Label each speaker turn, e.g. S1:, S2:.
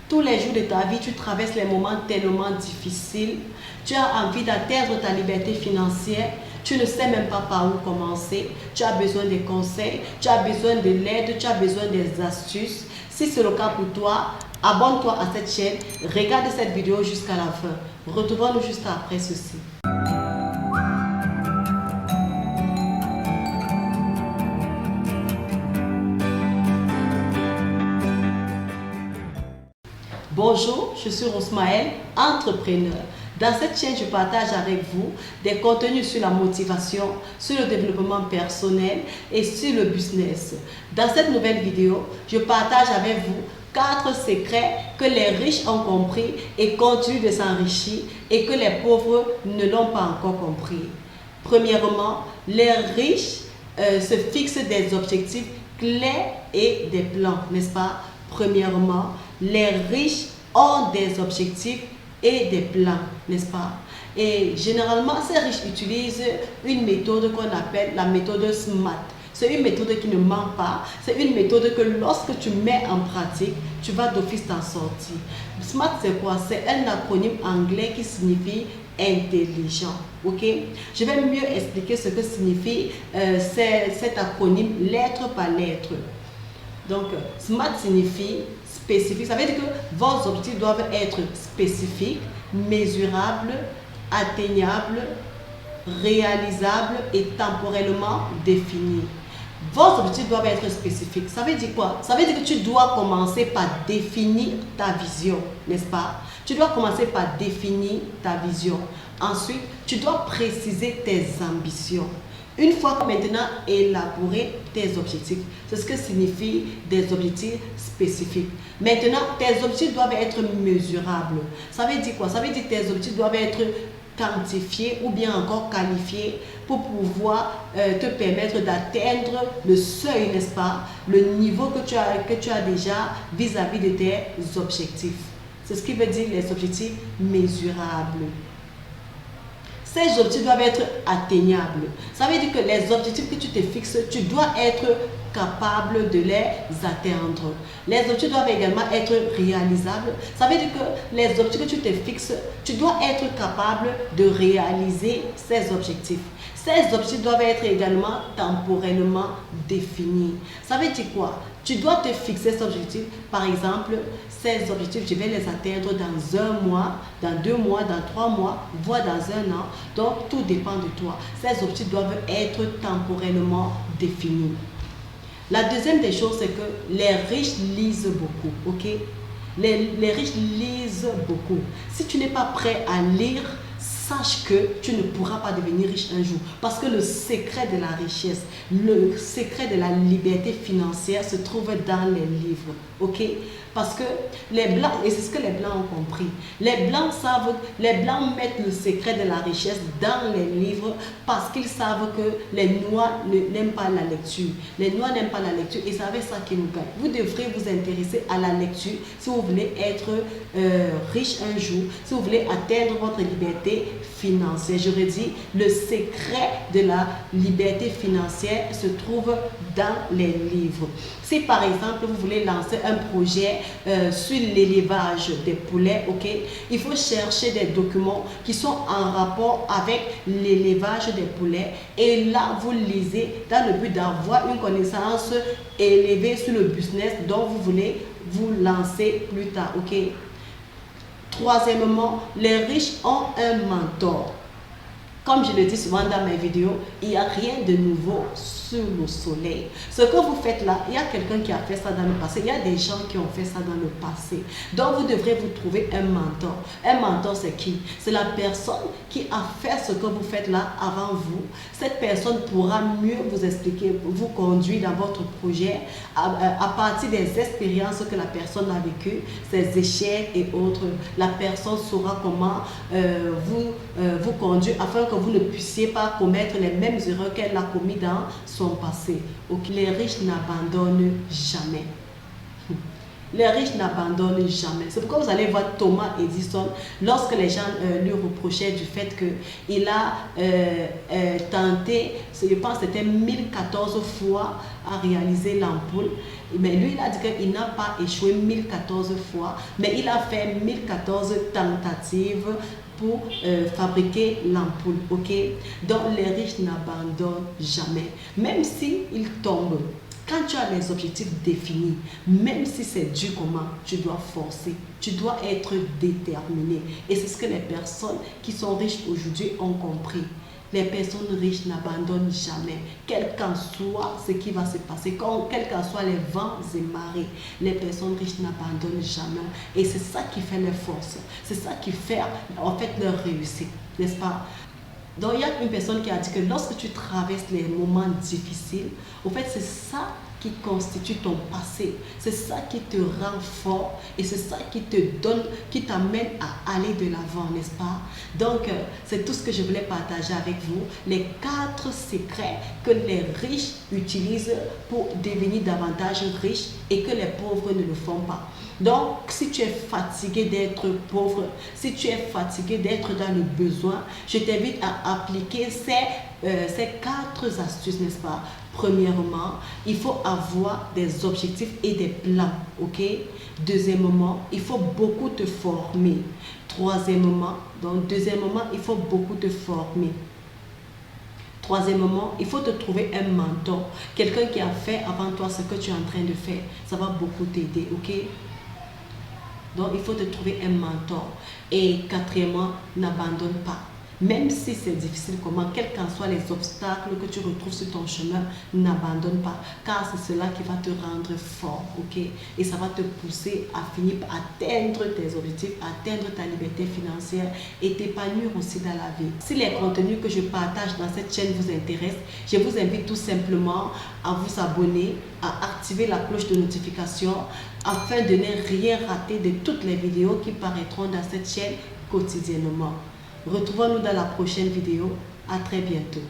S1: Tous les jours de ta vie, tu traverses les moments tellement difficiles. Tu as envie d'atteindre ta liberté financière. Tu ne sais même pas par où commencer. Tu as besoin des conseils, tu as besoin de l'aide, tu as besoin des astuces. Si c'est le cas pour toi, abonne-toi à cette chaîne. Regarde cette vidéo jusqu'à la fin. Retrouvons-nous juste après ceci. Bonjour, je suis Rosmaël, entrepreneur. Dans cette chaîne, je partage avec vous des contenus sur la motivation, sur le développement personnel et sur le business. Dans cette nouvelle vidéo, je partage avec vous 4 secrets que les riches ont compris et continuent de s'enrichir et que les pauvres ne l'ont pas encore compris. Premièrement, les riches se fixent des objectifs clairs et des plans, n'est-ce pas? Premièrement, les riches ont des objectifs et des plans, n'est-ce pas? Et généralement, ces riches utilisent une méthode qu'on appelle la méthode SMART. C'est une méthode qui ne ment pas. C'est une méthode que lorsque tu mets en pratique, tu vas d'office t'en sortir. SMART, c'est quoi? C'est un acronyme anglais qui signifie intelligent. Ok? Je vais mieux expliquer ce que signifie cet acronyme lettre par lettre. Donc, SMART signifie spécifique. Ça veut dire que vos objectifs doivent être spécifiques, mesurables, atteignables, réalisables et temporellement définis. Vos objectifs doivent être spécifiques. Ça veut dire quoi? Ça veut dire que tu dois commencer par définir ta vision, n'est-ce pas? Tu dois commencer par définir ta vision. Ensuite, tu dois préciser tes ambitions. Une fois maintenant élaboré tes objectifs, c'est ce que signifie des objectifs spécifiques. Maintenant, tes objectifs doivent être mesurables. Ça veut dire quoi? Ça veut dire que tes objectifs doivent être quantifiés ou bien encore qualifiés pour pouvoir te permettre d'atteindre le seuil, n'est-ce pas? Le niveau que tu as déjà vis-à-vis de tes objectifs. C'est ce qui veut dire les objectifs mesurables. Ces objectifs doivent être atteignables. Ça veut dire que les objectifs que tu te fixes, tu dois être capable de les atteindre. Les objectifs doivent également être réalisables. Ça veut dire que les objectifs que tu te fixes, tu dois être capable de réaliser ces objectifs. Ces objectifs doivent être également temporellement définis. Ça veut dire quoi? Tu dois te fixer ces objectifs. Par exemple, ces objectifs, je vais les atteindre dans 1 mois, dans 2 mois, dans 3 mois, voire dans 1 an. Donc, tout dépend de toi. Ces objectifs doivent être temporellement définis. La deuxième des choses, c'est que les riches lisent beaucoup, ok? Les riches lisent beaucoup. Si tu n'es pas prêt à lire, sache que tu ne pourras pas devenir riche un jour. Parce que le secret de la richesse, le secret de la liberté financière se trouve dans les livres. Ok? Parce que les Blancs, et c'est ce que les Blancs ont compris, les Blancs mettent le secret de la richesse dans les livres parce qu'ils savent que les Noirs n'aiment pas la lecture. Les Noirs n'aiment pas la lecture et c'est avec ça qu'ils nous gagnent. Vous devrez vous intéresser à la lecture si vous voulez être riche un jour, si vous voulez atteindre votre liberté financière. Je redis, le secret de la liberté financière se trouve dans les livres. Si par exemple vous voulez lancer un projet sur l'élevage des poulets, ok, il faut chercher des documents qui sont en rapport avec l'élevage des poulets et là vous lisez dans le but d'avoir une connaissance élevée sur le business dont vous voulez vous lancer plus tard, ok. Troisièmement, les riches ont un mentor. Comme je le dis souvent dans mes vidéos, il n'y a rien de nouveau sous le soleil. Ce que vous faites là, il y a quelqu'un qui a fait ça dans le passé. Il y a des gens qui ont fait ça dans le passé. Donc, vous devrez vous trouver un mentor. Un mentor, c'est qui? C'est la personne qui a fait ce que vous faites là avant vous. Cette personne pourra mieux vous expliquer, vous conduire dans votre projet à partir des expériences que la personne a vécues, ses échecs et autres. La personne saura comment vous conduire afin que vous ne puissiez pas commettre les mêmes erreurs qu'elle a commis dans son passé. Donc, les riches n'abandonnent jamais. Les riches n'abandonnent jamais. C'est pourquoi vous allez voir Thomas Edison, lorsque les gens lui reprochaient du fait qu'il a tenté, je pense que c'était 1014 fois à réaliser l'ampoule. Mais lui, il a dit qu'il n'a pas échoué 1014 fois, mais il a fait 1014 tentatives pour fabriquer l'ampoule, ok? Donc les riches n'abandonnent jamais, même s'ils tombent. Quand tu as les objectifs définis, même si c'est dur comment, tu dois forcer, tu dois être déterminé. Et c'est ce que les personnes qui sont riches aujourd'hui ont compris. Les personnes riches n'abandonnent jamais, quel qu'en soit ce qui va se passer, quels qu'en soient les vents et marées. Les personnes riches n'abandonnent jamais. Et c'est ça qui fait leur force. C'est ça qui fait en fait leur réussite, n'est-ce pas? Donc il y a une personne qui a dit que lorsque tu traverses les moments difficiles, en fait c'est ça qui constitue ton passé, c'est ça qui te rend fort et c'est ça qui te donne, qui t'amène à aller de l'avant, n'est-ce pas? Donc c'est tout ce que je voulais partager avec vous, les 4 secrets que les riches utilisent pour devenir davantage riches et que les pauvres ne le font pas. Donc, si tu es fatigué d'être pauvre, si tu es fatigué d'être dans le besoin, je t'invite à appliquer ces 4 astuces, n'est-ce pas? Premièrement, il faut avoir des objectifs et des plans, ok? Deuxièmement, il faut beaucoup te former. Troisièmement, il faut beaucoup te former. Troisièmement, il faut te trouver un mentor, quelqu'un qui a fait avant toi ce que tu es en train de faire. Ça va beaucoup t'aider, ok? Donc, il faut te trouver un mentor. Et quatrièmement, n'abandonne pas. Même si c'est difficile, comment, quels qu'en soient les obstacles que tu retrouves sur ton chemin, n'abandonne pas. Car c'est cela qui va te rendre fort, ok? Et ça va te pousser à finir par atteindre tes objectifs, atteindre ta liberté financière et t'épanouir aussi dans la vie. Si les contenus que je partage dans cette chaîne vous intéressent, je vous invite tout simplement à vous abonner, à activer la cloche de notification afin de ne rien rater de toutes les vidéos qui paraîtront dans cette chaîne quotidiennement. Retrouvons-nous dans la prochaine vidéo. À très bientôt.